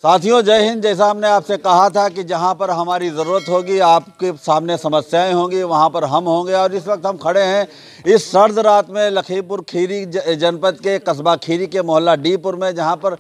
साथियों जय हिंद। जैसा हमने आपसे कहा था कि जहां पर हमारी ज़रूरत होगी, आपके सामने समस्याएं होंगी, वहां पर हम होंगे। और इस वक्त हम खड़े हैं इस सर्द रात में लखीमपुर खीरी जनपद के कस्बा खीरी के मोहल्ला डीपुर में, जहां पर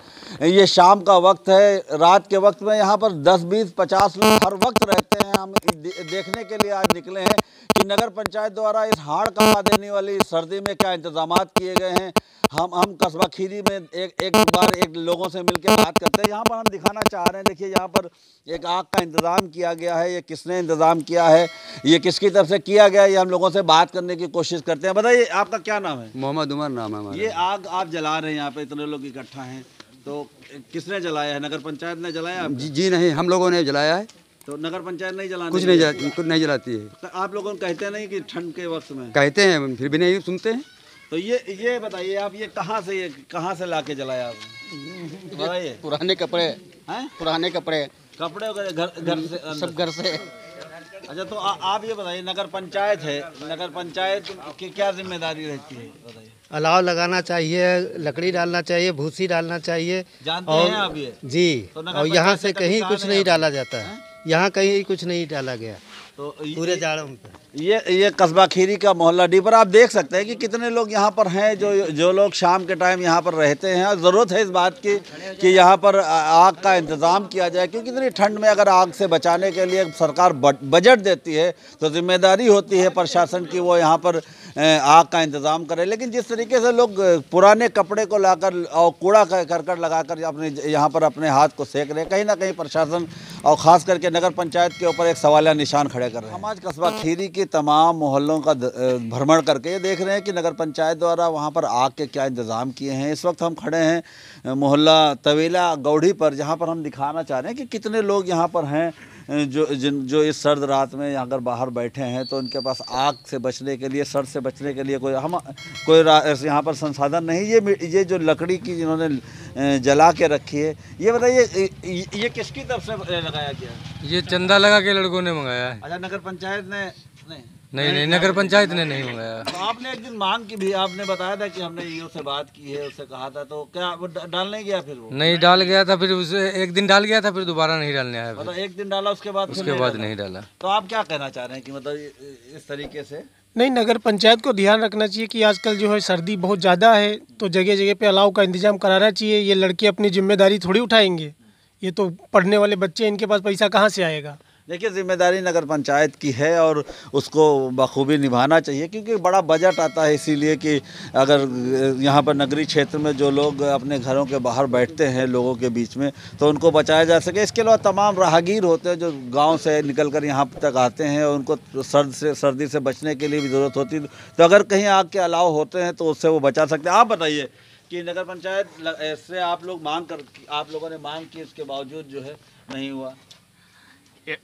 ये शाम का वक्त है। रात के वक्त में यहां पर 10, 20, 50 लोग हर वक्त रहते हैं। हम देखने के लिए आज निकले हैं कि नगर पंचायत द्वारा इस हाड़ कंपा देने वाली सर्दी में क्या इंतजाम किए गए हैं। हम कस्बा खीरी में एक बार लोगों से मिलकर बात करते हैं। यहाँ पर हम दिखाना चाह रहे हैं, देखिए यहाँ पर एक आग का इंतज़ाम किया गया है। ये किसने इंतज़ाम किया है, ये किसकी तरफ से किया गया है, ये हम लोगों से बात करने की कोशिश करते हैं। बताइए आपका क्या नाम है? मोहम्मद उमर नाम है हमारा। ये आग आप जला रहे हैं, यहाँ पे इतने लोग इकट्ठा हैं, तो किसने जलाया है? नगर पंचायत ने जलाया? जी नहीं, हम लोगों ने जलाया है। तो नगर पंचायत नहीं जलाती? कुछ नहीं जलाती है। तो आप लोगों को कहते नहीं कि ठंड के वक्त में? कहते हैं, फिर भी नहीं सुनते हैं। तो ये बताइए आप, ये कहाँ से ला के जलाया आप? बताइए। पुराने कपड़े हैं? पुराने कपड़े वगैरह घर से सब घर से। अच्छा, तो आप ये बताइए, नगर पंचायत है, नगर पंचायत की क्या जिम्मेदारी रहती है? बताइए। अलाव लगाना चाहिए, लकड़ी डालना चाहिए, भूसी डालना चाहिए। जानते हैं आप ये? जी। तो और यहाँ से कहीं कुछ नहीं डाला जाता है, यहाँ कहीं कुछ नहीं डाला गया तो पूरे जाड़ों में। ये कस्बा खीरी का मोहल्ला डी पर आप देख सकते हैं कि कितने लोग यहाँ पर हैं, जो लोग शाम के टाइम यहाँ पर रहते हैं। और ज़रूरत है इस बात की कि यहाँ पर आग का इंतज़ाम किया जाए, क्योंकि इतनी ठंड में अगर आग से बचाने के लिए सरकार बजट देती है तो जिम्मेदारी होती है प्रशासन की वो यहाँ पर आग का इंतज़ाम करे। लेकिन जिस तरीके से लोग पुराने कपड़े को लाकर और कूड़ा करकट लगाकर अपने यहाँ पर अपने हाथ को सेक रहे हैं, कहीं ना कहीं प्रशासन और ख़ास करके नगर पंचायत के ऊपर एक सवालिया निशान खड़े कर रहे हैं। हम आज कस्बा खीरी के तमाम मोहल्लों का भ्रमण करके ये देख रहे हैं कि नगर पंचायत द्वारा वहाँ पर आग के क्या इंतज़ाम किए हैं। इस वक्त हम खड़े हैं मोहल्ला तवेला गौढ़ी पर, जहाँ पर हम दिखाना चाह रहे हैं कि कितने लोग यहाँ पर हैं जो इस सर्द रात में अगर बाहर बैठे हैं तो उनके पास आग से बचने के लिए, सर्द से बचने के लिए कोई यहाँ पर संसाधन नहीं। ये जो लकड़ी की जिन्होंने जला के रखी है, ये बताइए ये किसकी तरफ से लगाया गया? ये चंदा लगा के लड़कों ने मंगाया है। अच्छा, नगर पंचायत ने नहीं, नगर पंचायत ने नहीं मंगाया। तो आपने एक दिन मांग की भी, आपने बताया था कि हमने ईओ से बात की है, उससे कहा था, तो क्या वो डालने गया? फिर वो नहीं डाल गया था, फिर उसे एक दिन डाल गया था, फिर दोबारा नहीं डालने आया। मतलब एक दिन डाला, उसके बाद नहीं डाला। तो आप क्या कहना चाह रहे हैं कि मतलब इस तरीके से? नहीं, नगर पंचायत को ध्यान रखना चाहिए कि आजकल जो है सर्दी बहुत ज़्यादा है, तो जगह जगह पे अलाव का इंतजाम कराना चाहिए। ये लड़के अपनी जिम्मेदारी थोड़ी उठाएंगे, ये तो पढ़ने वाले बच्चे, इनके पास पैसा कहाँ से आएगा? देखिए, जिम्मेदारी नगर पंचायत की है और उसको बखूबी निभाना चाहिए, क्योंकि बड़ा बजट आता है। इसीलिए कि अगर यहाँ पर नगरीय क्षेत्र में जो लोग अपने घरों के बाहर बैठते हैं लोगों के बीच में, तो उनको बचाया जा सके। इसके अलावा तमाम राहगीर होते हैं जो गांव से निकलकर यहाँ तक आते हैं और उनको सर्दी से बचने के लिए भी ज़रूरत होती है। तो अगर कहीं आग के अलाव होते हैं तो उससे वो बचा सकते हैं। आप बताइए कि नगर पंचायत से आप लोगों ने मांग की, इसके बावजूद जो है नहीं हुआ।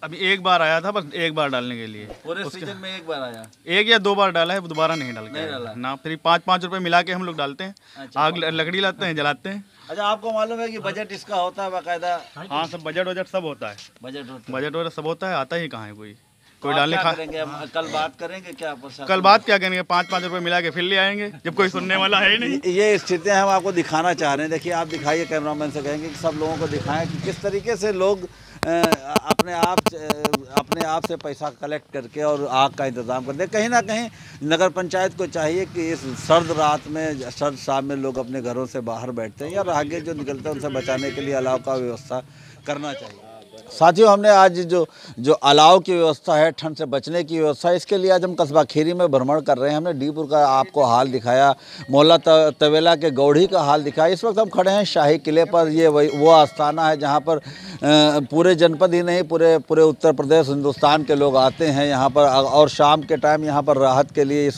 अभी एक बार आया था, बस एक बार डालने के लिए। पूरे सीजन में एक बार आया? एक या दो बार डाला है, दोबारा नहीं डाला ना। फिर 5-5 रुपए मिला के हम लोग डालते हैं। अच्छा, आग लकड़ी लाते हैं, जलाते हैं। अच्छा, आपको मालूम है कि बजट इसका होता है बाकायदा? हाँ, सब बजट सब होता है। बजट सब होता है, आता ही कहाँ है कोई डालने करेंगे? कल बात करेंगे क्या? कल बात क्या करेंगे? 5-5 रुपए मिला के फिर ले आएंगे, जब कोई सुनने वाला है ही नहीं। ये स्थितियाँ हम आपको दिखाना चाह रहे हैं। देखिए, आप दिखाइए, कैमरामैन से कहेंगे कि सब लोगों को दिखाएं कि किस तरीके से लोग अपने आप से पैसा कलेक्ट करके और आग का इंतज़ाम करते हैं। कहीं ना कहीं नगर पंचायत को चाहिए कि इस सर्द रात में, सर्द शाम में लोग अपने घरों से बाहर बैठते हैं या राहगीर जो निकलते हैं उनसे बचाने के लिए अलाव का व्यवस्था करना चाहिए। साथियों, हमने आज जो अलाव की व्यवस्था है, ठंड से बचने की व्यवस्था है, इसके लिए आज हम कस्बा खीरी में भ्रमण कर रहे हैं। हमने डीपुर का आपको हाल दिखाया, मोहल्ला तवेला के गौढ़ी का हाल दिखाया। इस वक्त हम खड़े हैं शाही किले पर। ये वो आस्थाना है जहाँ पर पूरे जनपद ही नहीं, पूरे उत्तर प्रदेश, हिंदुस्तान के लोग आते हैं यहाँ पर। और शाम के टाइम यहाँ पर राहत के लिए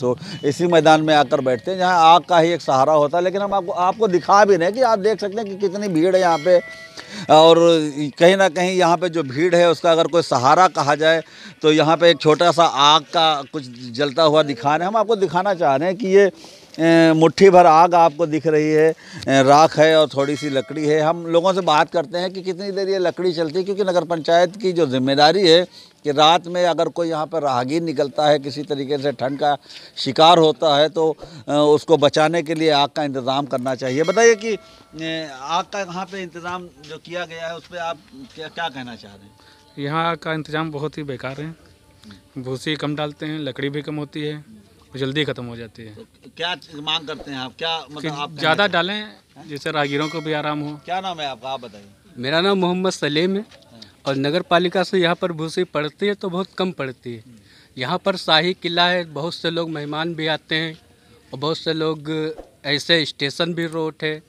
इसी मैदान में आकर बैठते हैं, जहाँ आग का ही एक सहारा होता है। लेकिन हम आपको दिखा भी नहीं कि आप देख सकते हैं कि कितनी भीड़ है यहाँ पे। और कहीं ना कहीं यहाँ पे जो भीड़ है उसका अगर कोई सहारा कहा जाए तो यहाँ पे एक छोटा सा आग का कुछ जलता हुआ दिखा रहे हैं। हम आपको दिखाना चाह रहे हैं कि मुट्ठी भर आग आपको दिख रही है, राख है और थोड़ी सी लकड़ी है। हम लोगों से बात करते हैं कि कितनी देर ये लकड़ी चलती है, क्योंकि नगर पंचायत की जो जिम्मेदारी है कि रात में अगर कोई यहाँ पर राहगीर निकलता है, किसी तरीके से ठंड का शिकार होता है, तो उसको बचाने के लिए आग का इंतज़ाम करना चाहिए। बताइए कि आग का यहाँ पे इंतज़ाम जो किया गया है उस पर आप क्या कहना चाह रहे हैं? यहाँ का इंतज़ाम बहुत ही बेकार है। भूसी कम डालते हैं, लकड़ी भी कम होती है, जल्दी ख़त्म हो जाती है। तो क्या मांग करते हैं आप? क्या मतलब आप ज़्यादा डालें जिससे राहगीरों को भी आराम हो। क्या नाम है आपका, आप बताइए? मेरा नाम मोहम्मद सलीम है और नगर पालिका से यहाँ पर भूसी पड़ती है तो बहुत कम पड़ती है। यहाँ पर शाही किला है, बहुत से लोग मेहमान भी आते हैं और बहुत से लोग ऐसे स्टेशन भी रोड है,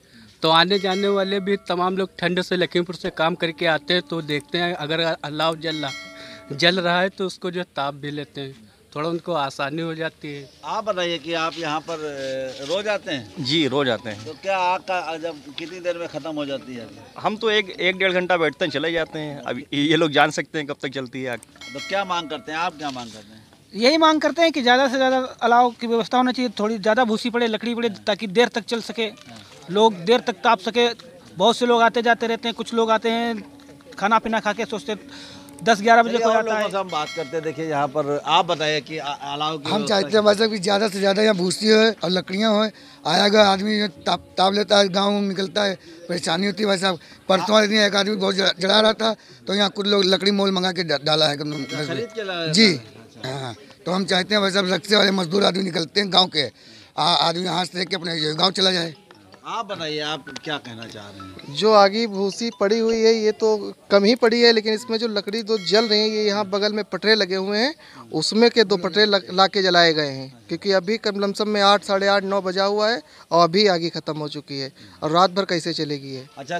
तो आने जाने वाले भी तमाम लोग ठंड से लखीमपुर से काम करके आते हैं, तो देखते हैं अगर अलाव जल रहा है तो उसको जो ताप भी लेते हैं, थोड़ा उनको आसानी हो जाती है। आप बताइए कि आप यहाँ पर रोज आते हैं? जी रोज आते हैं। तो क्या आग का जब कितनी देर में ख़त्म हो जाती है? हम तो एक डेढ़ घंटा बैठते हैं, चले जाते हैं। अब ये लोग जान सकते हैं कब तक चलती है आग। तो क्या मांग करते हैं आप, क्या मांग करते हैं? यही मांग करते हैं कि ज़्यादा से ज़्यादा अलाव की व्यवस्था होना चाहिए, थोड़ी ज़्यादा भूसी पड़े, लकड़ी पड़े, ताकि देर तक चल सके, लोग देर तक ताप सके। बहुत से लोग आते जाते रहते हैं, कुछ लोग आते हैं खाना पीना खा के सोचते 10-11 बजे को आता है। हम बात करते हैं। देखिए यहाँ पर आप बताइए कि अलाव की हम चाहते हैं वैसे कि ज़्यादा से ज़्यादा यहाँ भूसी हो और लकड़ियाँ हो, आया गया आदमी ताप लेता है, गाँव में निकलता है, परेशानी होती है। वैसे परसों वाले दिन एक आदमी बहुत जला रहा था, तो यहाँ कुछ लोग लकड़ी मोल मंगा के डाला है जी। हाँ, तो हम चाहते हैं वैसे रिक्शे वाले मजदूर आदमी निकलते हैं गाँव के, आदमी यहाँ से लेके अपने गाँव चला जाए। आप बताइए, आप क्या कहना चाह रहे हैं? जो आगे भूसी पड़ी हुई है ये तो कम ही पड़ी है, लेकिन इसमें जो लकड़ी दो जल रही है, ये यहाँ बगल में पटरे लगे हुए हैं, उसमें के 2 पटरे ला के जलाए गए हैं, क्योंकि अभी कम लमसम में 8, साढ़े 8, 9 बजा हुआ है और अभी आगे ख़त्म हो चुकी है और रात भर कैसे चलेगी ये। अच्छा,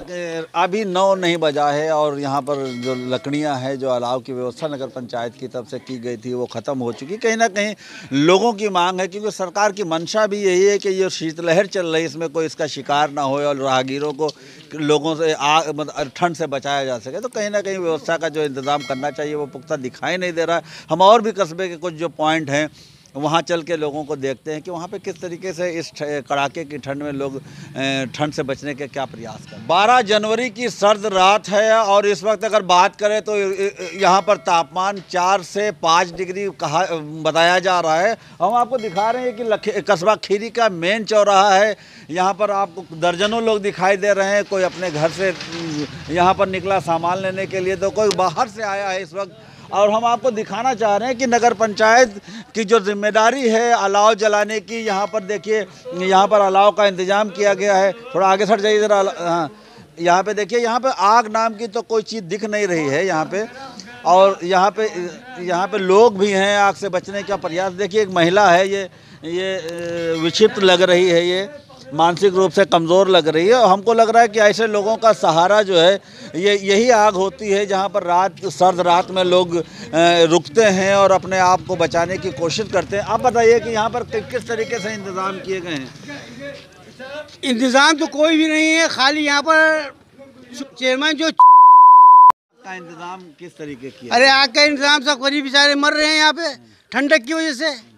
अभी 9 नहीं बजा है और यहाँ पर जो लकड़ियाँ हैं, जो अलाव की व्यवस्था नगर पंचायत की तरफ से की गई थी, वो ख़त्म हो चुकी। कहीं ना कहीं लोगों की मांग है, क्योंकि सरकार की मंशा भी यही है कि ये शीतलहर चल रही है, इसमें कोई इसका शिकार ना हो और राहगीरों को लोगों से मतलब ठंड से बचाया जा सके। तो कहीं ना कहीं व्यवस्था का जो इंतज़ाम करना चाहिए वो पुख्ता दिखाई नहीं दे रहा है। हम और भी कस्बे के कुछ जो पॉइंट हैं वहाँ चल के लोगों को देखते हैं कि वहाँ पे किस तरीके से इस कड़ाके की ठंड में लोग ठंड से बचने के क्या प्रयास करें। 12 जनवरी की सर्द रात है और इस वक्त अगर बात करें तो यहाँ पर तापमान 4 से 5 डिग्री बताया जा रहा है। हम आपको दिखा रहे हैं कि कस्बा खीरी का मेन चौराहा है। यहाँ पर आपको दर्जनों लोग दिखाई दे रहे हैं। कोई अपने घर से यहाँ पर निकला सामान लेने के लिए, तो कोई बाहर से आया है इस वक्त। और हम आपको दिखाना चाह रहे हैं कि नगर पंचायत की जो जिम्मेदारी है अलाव जलाने की, यहाँ पर देखिए, यहाँ पर अलाव का इंतज़ाम किया गया है। थोड़ा आगे सट जाइए ज़रा। हाँ, यहाँ पे देखिए, यहाँ पे आग नाम की तो कोई चीज़ दिख नहीं रही है यहाँ पे। और यहाँ पे लोग भी हैं आग से बचने का प्रयास। देखिए, एक महिला है, ये विक्षिप्त लग रही है, ये मानसिक रूप से कमज़ोर लग रही है। और हमको लग रहा है कि ऐसे लोगों का सहारा जो है यही आग होती है, जहाँ पर सर्द रात में लोग रुकते हैं और अपने आप को बचाने की कोशिश करते हैं। आप बताइए कि यहाँ पर किस तरीके से इंतज़ाम किए गए हैं? इंतज़ाम तो कोई भी नहीं है, खाली यहाँ पर चेयरमैन जो का इंतज़ाम किस तरीके किया? अरे आग का इंतज़ाम, सब गरीब बेचारे मर रहे हैं यहाँ पे ठंडक की वजह से।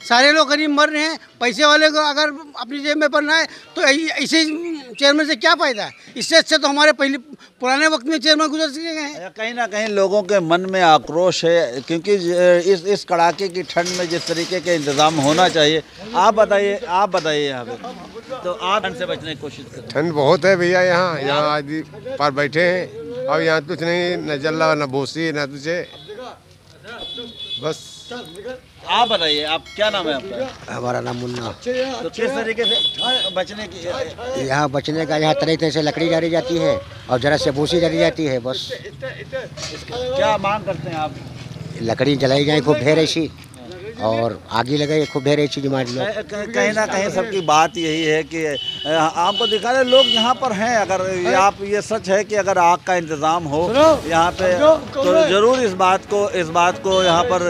सारे लोग गरीब मर रहे हैं। पैसे वाले को अगर अपनी जेब में पड़ना है तो ऐसे चेयरमैन से क्या फ़ायदा है? इससे अच्छा तो हमारे पुराने वक्त में चेयरमैन गुजर चुके हैं। कहीं ना कहीं लोगों के मन में आक्रोश है, क्योंकि इस कड़ाके की ठंड में जिस तरीके के इंतज़ाम होना चाहिए। आप बताइए यहाँ पे तो आप ठंड से बचने की कोशिश करें। ठंड बहुत है भैया, यहाँ आदमी पर बैठे हैं और यहाँ कुछ नहीं, न जल रहा, न भूसी, न तुझे, बस। आप बताइए, आप क्या नाम है आपका? हमारा नाम मुन्ना। तो किस तरीके से बचने की यहाँ बचने का, यहाँ तरह तरह से लकड़ी डाली जाती है और जरा से भूसी डाली जाती है, बस। क्या मांग करते हैं आप? लकड़ी जलाई जाए खूब ढेर ऐसी और आगे लगे खूब ढेर ऐसी डिमांड लोग। कहीं ना कहीं सबकी बात यही है कि आपको दिखा रहे लोग यहाँ पर हैं। अगर आप ये सच है कि अगर आग का इंतज़ाम हो यहाँ पे तो ज़रूर इस बात को यहाँ पर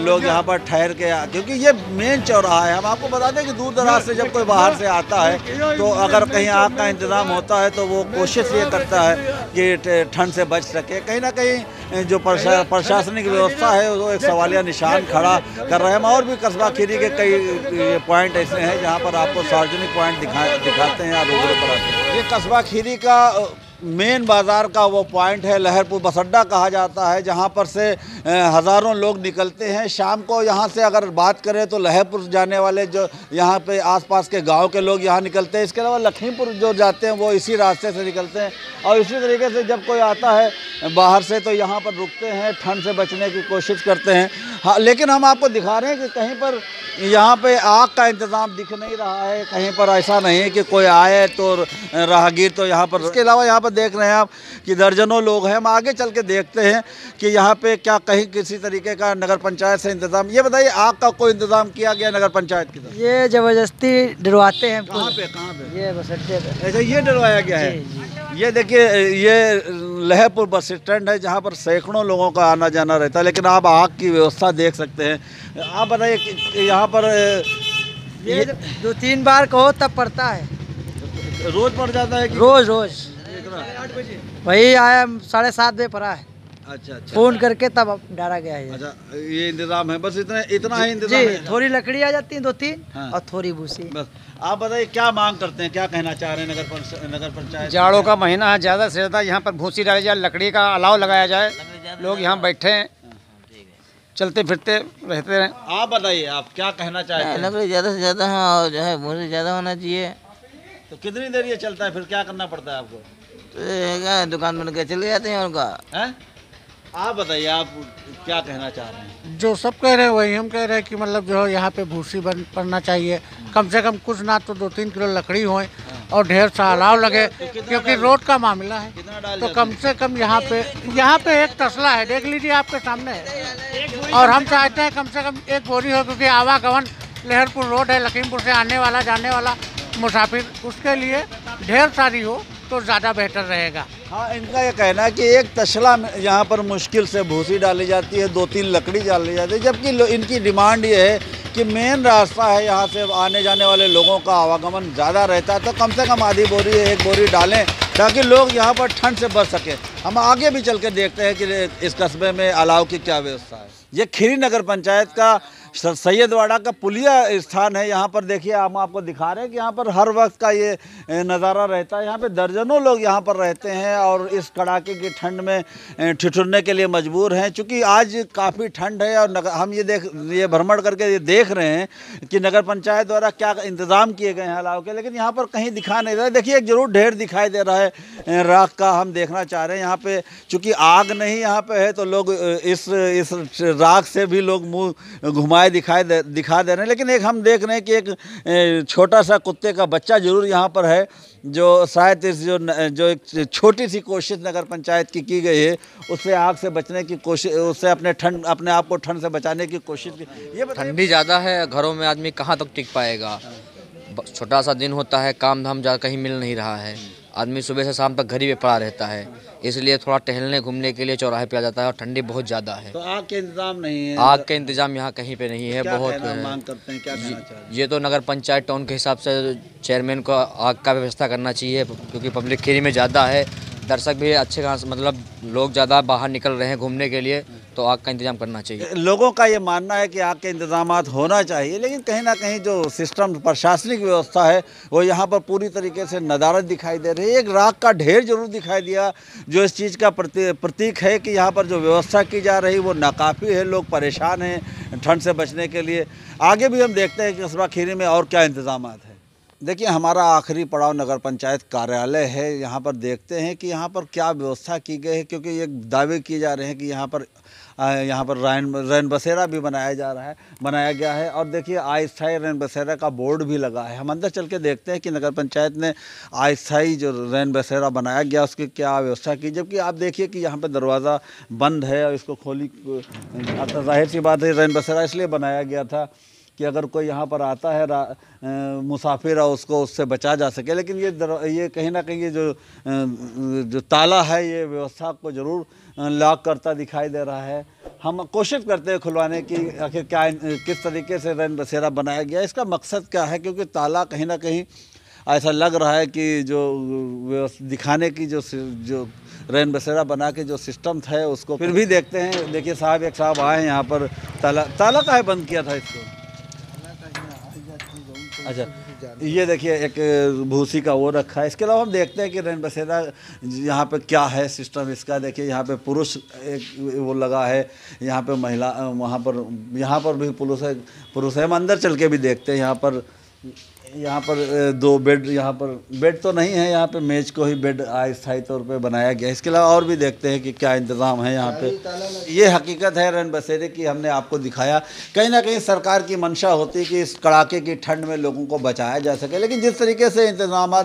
लोग यहाँ पर ठहर के, क्योंकि ये मेन चौराहा है। हम आपको बता दें कि दूर दराज से जब कोई बाहर से आता है तो अगर कहीं आग का इंतज़ाम होता है तो वो कोशिश ये करता है कि ठंड से बच सके। कहीं ना कहीं जो प्रशासनिक व्यवस्था है वो एक सवालिया निशान खड़ा कर रहे हैं। हम और भी कस्बा खीरी के कई पॉइंट ऐसे हैं जहाँ पर आपको सार्वजनिक पॉइंट दिखाते हैं या रूबरू कराते हैं। ये कस्बा खीरी का मेन बाज़ार का वो पॉइंट है, लहरपुर बस अड्डा कहा जाता है, जहाँ पर से हज़ारों लोग निकलते हैं शाम को। यहाँ से अगर बात करें तो लहरपुर जाने वाले जो यहाँ पे आसपास के गांव के लोग यहाँ निकलते हैं। इसके अलावा लखीमपुर जो जाते हैं वो इसी रास्ते से निकलते हैं। और इसी तरीके से जब कोई आता है बाहर से तो यहाँ पर रुकते हैं, ठंड से बचने की कोशिश करते हैं। हाँ, लेकिन हम आपको दिखा रहे हैं कि कहीं पर यहाँ पे आग का इंतज़ाम दिख नहीं रहा है। कहीं पर ऐसा नहीं है कि कोई आए तो राहगीर तो यहाँ पर। इसके अलावा यहाँ पर देख रहे हैं आप कि दर्जनों लोग हैं। हम आगे चल के देखते हैं कि यहाँ पे क्या कहीं किसी तरीके का नगर पंचायत से इंतज़ाम। ये बताइए, आग का कोई इंतज़ाम किया गया नगर पंचायत की तरफ? ये ज़बरदस्ती डरवाते हैं। कहाँ पे? ये बस अड्डे पे। ऐसा ये डरवाया गया है। ये देखिए, ये लहरपुर बस स्टैंड है जहाँ पर सैकड़ों लोगों का आना जाना रहता है, लेकिन आप आग की व्यवस्था देख सकते हैं। आप बताइए कि यहाँ पर ये 2-3 बार कहो तब पड़ता है। रोज पड़ जाता है कि रोज वही आया 7:30 बजे पड़ा है। अच्छा। फोन करके तब डाला गया है। अच्छा, ये इंतजाम है, बस इतना ही इंतजाम है। थोड़ी लकड़ी आ जाती है 2-3 हाँ। और थोड़ी भूसी। बस आप बताइए क्या मांग करते हैं, क्या कहना चाह रहे हैं नगर पंचायत? जाड़ों का महीना है, ज़्यादा से ज़्यादा यहाँ पर भूसी डाली जाए, लकड़ी का अलाव लगाया जाए, लोग यहाँ बैठे चलते फिरते रहते हैं। आप बताइए, आप क्या कहना चाहते हैं? लकड़ी ज़्यादा से ज़्यादा है और जो है भूसी ज़्यादा होना चाहिए। तो कितनी देर ये चलता है, फिर क्या करना पड़ता है आपको? तो दुकान बन के चले जाते हैं उनका। आप बताइए, आप क्या कहना चाह रहे हैं? जो सब कह रहे हैं वही हम कह रहे हैं कि मतलब जो है यहाँ पे भूसी बंद पड़ना चाहिए। कम से कम कुछ ना तो 2-3 किलो लकड़ी होए और ढेर सा अलाव लगे, क्योंकि रोड का मामला है। तो कम से कम यहाँ पे एक तसला है, देख लीजिए आपके सामने है। और हम चाहते हैं कम से कम 1 बोरी हो, क्योंकि आवागमन लहरपुर रोड है, लखीमपुर से आने वाला जाने वाला मुसाफिर, उसके लिए ढेर सारी हो तो ज़्यादा बेहतर रहेगा। हाँ, इनका ये कहना है कि एक तसला यहाँ पर मुश्किल से भूसी डाली जाती है, 2-3 लकड़ी डाली जाती है, जबकि इनकी डिमांड ये है कि मेन रास्ता है, यहाँ से आने जाने वाले लोगों का आवागमन ज़्यादा रहता है, तो कम से कम आधी बोरी 1 बोरी डालें ताकि लोग यहाँ पर ठंड से बच सकें। हम आगे भी चल के देखते हैं कि इस कस्बे में अलाव की क्या व्यवस्था है। ये खीरी नगर पंचायत का सैयदवाड़ा का पुलिया स्थान है। यहाँ पर देखिए, हम आपको दिखा रहे हैं कि यहाँ पर हर वक्त का ये नज़ारा रहता है। यहाँ पे दर्जनों लोग यहाँ पर रहते हैं और इस कड़ाके की ठंड में ठिठुरने के लिए मजबूर हैं। चूँकि आज काफ़ी ठंड है और हम ये भ्रमण करके ये देख रहे हैं कि नगर पंचायत द्वारा क्या इंतज़ाम किए गए हैं अलाव के, लेकिन यहाँ पर कहीं दिखा नहीं रहा है। देखिए, एक ज़रूर ढेर दिखाई दे रहा है राख का, हम देखना चाह रहे हैं। यहाँ पे चूँकि आग नहीं यहाँ पे है तो लोग इस राख से भी लोग मुँह घुमाए दिखा दे रहे हैं। लेकिन एक हम देख रहे हैं कि एक छोटा सा कुत्ते का बच्चा जरूर यहाँ पर है, जो शायद इस जो एक छोटी सी कोशिश नगर पंचायत की गई है उससे आग से बचने की कोशिश, उससे अपने आप को ठंड से बचाने की कोशिश की। ये ठंडी ज़्यादा है, घरों में आदमी कहाँ तक टिक पाएगा। छोटा सा दिन होता है, काम धाम ज़्यादा कहीं मिल नहीं रहा है, आदमी सुबह से शाम तक घर ही पे पड़ा रहता है, इसलिए थोड़ा टहलने घूमने के लिए चौराहे पे आ जाता है। और ठंडी बहुत ज़्यादा है, तो आग के इंतजाम नहीं है। आग के इंतजाम यहाँ कहीं पे नहीं है। बहुत मांग करते हैं, क्या कहना चाहते हैं? ये तो नगर पंचायत टाउन के हिसाब से चेयरमैन को आग का व्यवस्था करना चाहिए, क्योंकि पब्लिक खीरी में ज़्यादा है, दर्शक भी अच्छे खास मतलब लोग ज़्यादा बाहर निकल रहे हैं घूमने के लिए, तो आग का इंतजाम करना चाहिए। लोगों का ये मानना है कि आग के इंतजामात होना चाहिए, लेकिन कहीं ना कहीं जो सिस्टम प्रशासनिक व्यवस्था है वो यहाँ पर पूरी तरीके से नदारत दिखाई दे रही है। एक राख का ढेर जरूर दिखाई दिया, जो इस चीज़ का प्रतीक है कि यहाँ पर जो व्यवस्था की जा रही वो नाकाफ़ी है, लोग परेशान हैं ठंड से बचने के लिए। आगे भी हम देखते हैं कि कस्बा खीरी में और क्या इंतजाम है। देखिए, हमारा आखिरी पड़ाव नगर पंचायत कार्यालय है। यहाँ पर देखते हैं कि यहाँ पर क्या व्यवस्था की गई है, क्योंकि ये दावे किए जा रहे हैं कि यहाँ पर रैन बसेरा भी बनाया गया है। और देखिए, अस्थायी रैन बसेरा का बोर्ड भी लगा है। हम अंदर चल के देखते हैं कि नगर पंचायत ने अस्थायी जो रैन बसेरा बनाया गया उसकी क्या व्यवस्था की, जबकि आप देखिए कि यहाँ पर दरवाज़ा बंद है और इसको खोली। जाहिर सी बात है, रैन बसेरा इसलिए बनाया गया था कि अगर कोई यहाँ पर आता है मुसाफिर और उसको उससे बचा जा सके। लेकिन ये कहीं ना कहीं ये जो ताला है ये व्यवस्था को ज़रूर लॉक करता दिखाई दे रहा है। हम कोशिश करते हैं खुलवाने की, आखिर किस तरीके से रैन बसेरा बनाया गया, इसका मकसद क्या है, क्योंकि ताला कहीं ना कहीं ऐसा लग रहा है कि जो दिखाने की जो रैन बसेरा बना के जो सिस्टम था उसको फिर भी देखते हैं। देखिए साहब, एक साहब आए यहाँ पर, ताला काहे बंद किया था इसको? अच्छा, ये देखिए एक भूसी का वो रखा है। इसके अलावा हम देखते हैं कि रैन बसेरा यहाँ पे क्या है सिस्टम इसका। देखिए यहाँ पे पुरुष एक वो लगा है, यहाँ पे महिला, वहाँ पर भी पुरुष है। हम अंदर चल के भी देखते हैं। यहाँ पर 2 बेड, यहाँ पर बेड तो नहीं है, यहाँ पे मेज को ही बेड अस्थायी तौर पे बनाया गया। इसके अलावा और भी देखते हैं कि क्या इंतज़ाम है यहाँ पे। ये हकीकत है रैन बसेरे की, हमने आपको दिखाया। कहीं ना कहीं सरकार की मंशा होती है कि इस कड़ाके की ठंड में लोगों को बचाया जा सके, लेकिन जिस तरीके से इंतजाम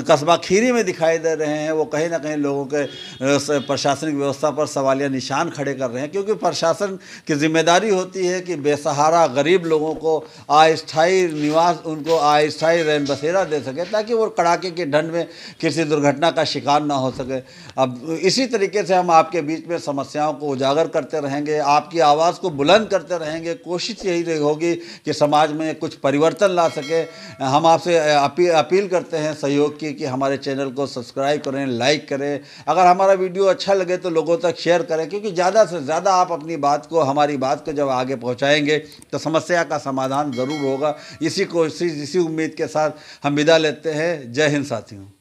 कस्बा खीरी में दिखाई दे रहे हैं वो कहीं ना कहीं लोगों के प्रशासनिक व्यवस्था पर सवालिया निशान खड़े कर रहे हैं। क्योंकि प्रशासन की जिम्मेदारी होती है कि बेसहारा गरीब लोगों को अस्थायी निवास, उनको अस्थायी रैन बसेरा दे सके, ताकि वो कड़ाके की ठंड में किसी दुर्घटना का शिकार ना हो सके। अब इसी तरीके से हम आपके बीच में समस्याओं को उजागर करते रहेंगे, आपकी आवाज़ को बुलंद करते रहेंगे। कोशिश यही होगी कि समाज में कुछ परिवर्तन ला सके। हम आपसे अपील करते हैं सहयोग की कि हमारे चैनल को सब्सक्राइब करें, लाइक करें। अगर हमारा वीडियो अच्छा लगे तो लोगों तक शेयर करें, क्योंकि ज़्यादा से ज़्यादा आप अपनी बात को, हमारी बात को जब आगे पहुँचाएँगे तो समस्या का समाधान ज़रूर होगा। इसी उम्मीद के साथ हम विदा लेते हैं। जय हिंद साथियों।